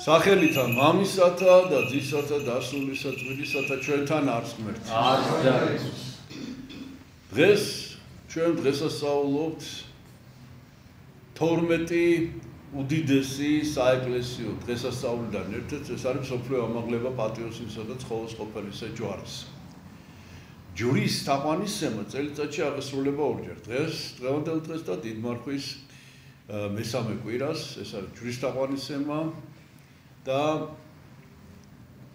სახელითა მამისათა და ძისათა და სულისა წმინდისათა ჩვენთან არს ღმერთი. დღეს ჩვენ დღესასწაულობთ 12 უდიდესი საეკლესიო დღესასწაულიდან ერთ-ერთი ეს არის მსოფლიო ამაღლება პატიოსნისა და ცხოველს ყოფილისა ჯვარის. ჯვრის თაყვანისცემა წელიწადში აღესრულება ორჯერ. დღევანდელ დღეს და დიდმარხვის მესამე კვირას, ეს არის ჯვრის თაყვანისცემა და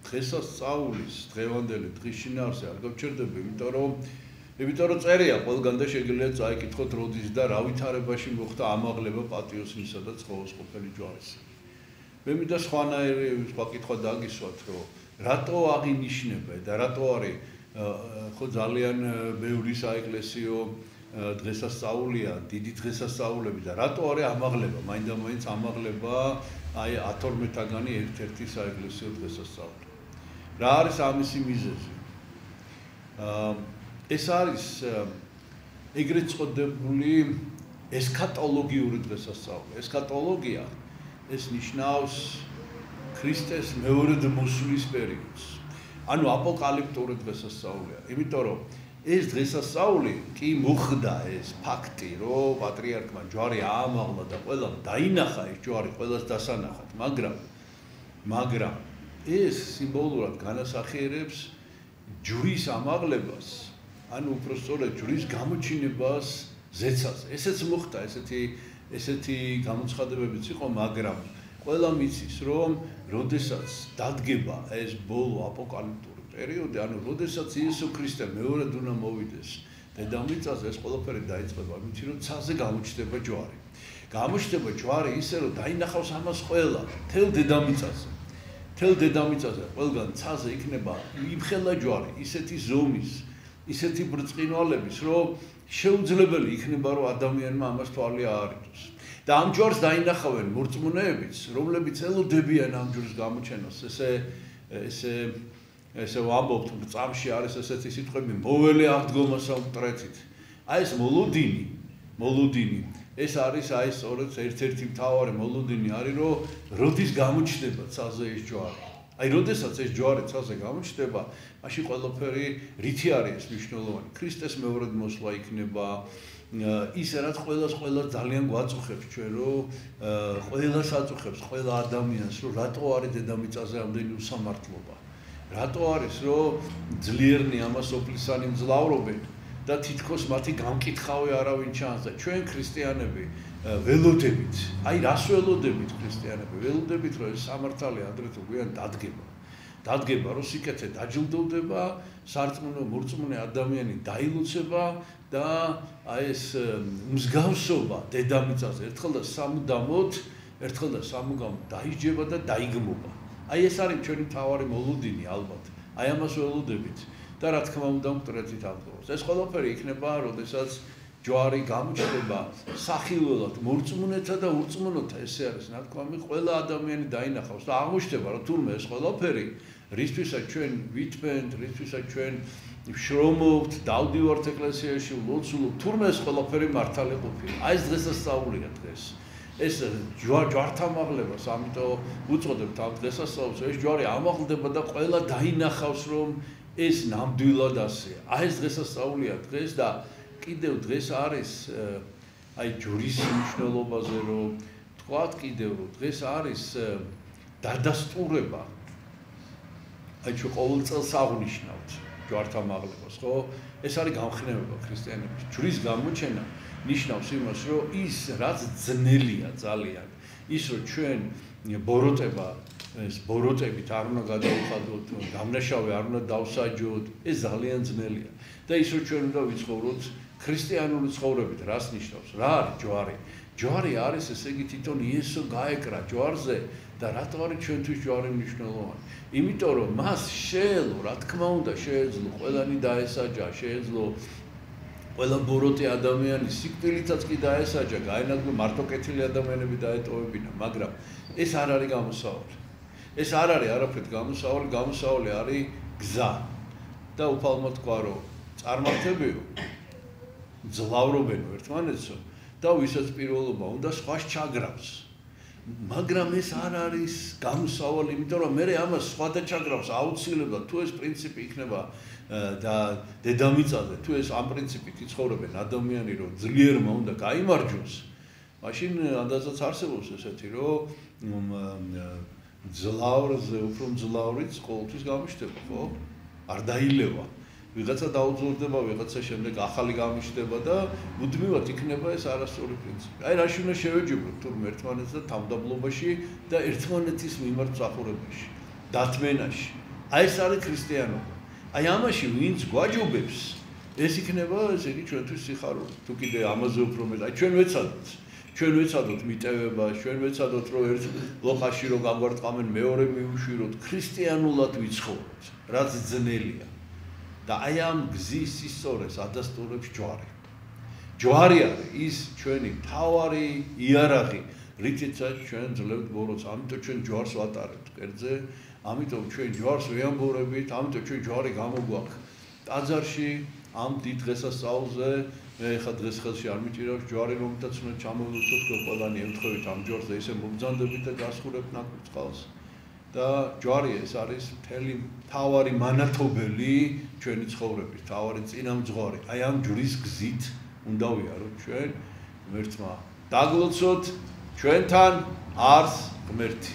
დღესასწაულის დღევანდელი დღის შინაარსი არ გავჩერდები, იმიტომ რომ წერია ყველგან და შეგიძლიათ წაიკითხოთ როდის და რა ვითარებაში მოხდა ამაღლება პატიოსნისა და ცხოველს ყოფილი ჯვარის. მე მინდა სხვა კითხვა დაგისვათ, რომ რატო აღინიშნება და რატო არის ხო ძალიან ბევრი საეკლესიო დღესასწაულია, დიდი დღესასწაულები და რატო არის ამაღლება, მაინდა-მაინც ამაღლება აი 12-თაგანი ერთ-ერთი საეკლესიო დღესასწაული. რა არის ამისი მიზეზი? ეს არის ეგრეთ წოდებული ესქატოლოგიური დღესასწაული. ესქატოლოგია ეს ნიშნავს ქრისტეს მეორედ მოსვლის პერიოდს. ანუ აპოკალიფტური დღესასწაულია. იმიტომ რომ ეს დღესასწაული კი მოხდა ეს ფაქტი, რომ პატრიარქმა ჯვარი აამაღლა და ყველამ დაინახა ეს ჯვარი ყველას დასანახად, მაგრამ ეს სიმბოლურად განასახიერებს ჯვრის ამაღლებას, ანუ უпростоრად ჯვრის გამოჩინებას ზეცაზე. ესეც მოხდა, ესეთი გამოცხადებებიც იყო, მაგრამ ყველამ იცის, რომ როდესაც დადგება ეს ბოლო აპოკალიფტური პერიოდი, ანუ როდესაც იესო ქრისტე მეორედ უნდა მოვიდეს დედამიწაზე, ეს ყველაფერი დაიწყება, იმიტომ რომ ცაზე გამოჩნდება ჯვარი. გამოჩნდება ჯვარი ისე, რომ დაინახავს ამას ყველა, მთელ დედამიწაზე, ყველგან ცაზე იქნება იმხელა ჯვარი, ისეთი ზომის, ისეთი ბრწყინვალების, რომ შეუძლებელი იქნება, რომ ადამიანმა ამას თვალი აარიდოს. და ამ ჯვარს დაინახავენ მორწმუნეებიც, რომლებიც ელოდებიან ამ ჯვრის გამოჩენას. ესე ვამბობთ, წამში არის ესეთი სიტყვები, მოველე აღდგომა სამტრეთით. აი ეს მოლოდინი, ეს არის აი სწორედ ერთ-ერთი მთავარი მოლოდინი არის, რომ როდის გამოჩნდება ცაზე ეს ჯვარი. აი, როდესაც ეს ჯვარი ცაზე გამოჩნდება, მაშინ ყველაფერი რითი არის მნიშვნელოვანი. ქრისტეს მეორედ მოსვლა იქნება, ისე რაც ყველას ძალიან გვაწუხებს ჩვენ, რომ ყველას აწუხებს, ყველა ადამიანს, რომ რატო არის დედამიწაზე ამდენი უსამართლობა. რატო არის, რომ ძლიერნი ამას ოფლისანი მძლავრობენ და თითქოს მათი გამკითხავი არავინ ჩანს და ჩვენ ქრისტიანები ველოდებით, აი რას ველოდებით ქრისტიანები? ველოდებით, რომ ეს სამართალი ადრე თუ გვიან დადგება, რომ სიკეთე დაჯილდოვდება, სარწმუნო მორწმუნე ადამიანი დაილოცება და აი ეს მსგავსობა დედამიწაზე ერთხელ და სამუდამოდ დაიჯება და დაიგმობა. აი ეს არის ჩვენი მთავარი მოლოდინი ალბათ. აი ამას ველოდებით და რა თქმა უნდა მტრეთით აღდგომას. ეს ყველაფერი იქნება, როდესაც ჯვარი გამოჩნდება სახილველად მორწმუნეთა და ურწმუნოთა, ესე არის ნათქვამი, ყველა ადამიანი დაინახავს და აღმოჩნდება, რომ თურმე ეს ყველაფერი, რისთვისაც ჩვენ ვითმენთ, რისთვისაც ჩვენ შრომობთ, დავდივართ ეკლესიაში, ვლოცულობთ, თურმე ეს ყველაფერი მართალი ყოფილა. აი ეს დღესასწაულია დღეს. ეს ჯვართ ამაღლებას, ამიტომ უწოდებთ ამ დღესასწაულს, ეს ჯვარი ამაღლდება და ყველა დაინახავს, რომ ეს ნამდვილად ასეა. აი ეს დღესასწაულია დღეს და კიდევ დღეს არის აი ჯვრის მნიშვნელობაზე რომ თქვათ კიდევ რომ დღეს არის დადასტურება. აი ჩვენ ყოველ წელს აღნიშნავთ ჯვართ ამაღლებას, ხო? ეს არის გამხნევება ქრისტიანების. ჯვრის გამოჩენა ნიშნავს იმას, რომ ის რაც ძნელია ძალიან, ის რომ ჩვენ ბოროტებით არ უნდა გადავხადოთ, გამნაშავე არ უნდა დავსაჯოთ, ეს ძალიან ძნელია. და ის რომ ჩვენ უნდა ვიცხოვროთ ქრისტიანული ცხოვრებით, რას ნიშნავს? რა არის ჯვარი? ჯვარი არის, ესე იგი, თვითონ იესო გაეკრა ჯვარზე და რატო არის ჩვენთვის ჯვარი მნიშვნელოვანი? იმიტომ რომ მას შეეძლო, რა თქმა უნდა, შეეძლო ყველანი დაესაჯა, შეეძლო ყველა ბოროტი ადამიანი სიკვდილითაც კი დაესაჯა, გაენადგა მარტოკეთილი ადამიანები დაეტოვებინა, მაგრამ ეს არ არის გამოსავალი. ეს არ არის არაფრით გამოსავალი არის გზა. და უფალმა თქვა, რომ წარმართებიო, ძლავრობენო ერთმანეთსო და ვისაც პირველობა უნდა სხვას ჩაგრავს. მაგრამ ეს არ არის გამოსავალი, იმიტომ რომ მე ამას სხვა ჩაგრავს აუცილებლად თუ ეს პრინციპი იქნება და დედამიწაზე თუ ეს ამ პრინციპით იცხოვრებენ ადამიანი რომ ძლიერმა უნდა გაიმარჯვოს მაშინ ანდაზაც არსებობს ესეთი რომ ძლავრზე უფრო ძლავრიც ყოველთვის გამიშდება ხო არ დაილევა ვიღაცა დაუძურდება ვიღაცა შემდეგ ახალი გამიშდება და მუდმივად იქნება ეს არასწორი პრინციპი აი რაში უნდა შევეჯიბროთ თურმე ერთმანეთს და თავდაბლობაში და ერთმანეთის მიმართ მსახურებაში დათმენაში აი ეს არის ქრისტიანობა აი ამაში ვინც გვაჯობებს ეს იქნება ესე იგი ჩვენთვის სიხარული თუ კიდე ამაზე უფრო მეტ აი ჩვენ ვეცადოთ მიტევება ჩვენ ვეცადოთ რომ ერთ ლოხაში რომ გაგვარტყამენ მეორე მივუშვიროთ ქრისტიანულად ვიცხოვროთ რაც ძნელია და აი ამ გზის სისწორეს ადასტურებს ჯვარი ჯვარი არის ის ჩვენი მთავარი იარაღი რითიც ჩვენ ძლევთ ბოროტს ამიტომ ჩვენ ჯვარს ვატარებთ კერძე ამიტომ ჩვენ ჯვარს ვეამბობთ ამიტომ ჩვენ ჯვარი გამოგვაქვს ტაძარში ამ დიდ დღესასწაულზე მე ხა დღეს ხელში არ მიჭირავს ჯვარი რომთაც უნდა ჩამოვიდოთ ყველანი ემთხვევით ამ ჯვარს და ისე მომბრძანდებით და გასხურებთ ნაკვეთ წყალს და ჯვარი ეს არის მთელი მთავარი მანათობელი ჩვენი ცხოვრების მთავარი წინამძღვარი აი ამ ჯვრის გზით უნდა ვიაროთ ჩვენ ღმერთმა დაგლოცოთ ჩვენთან არს ღმერთი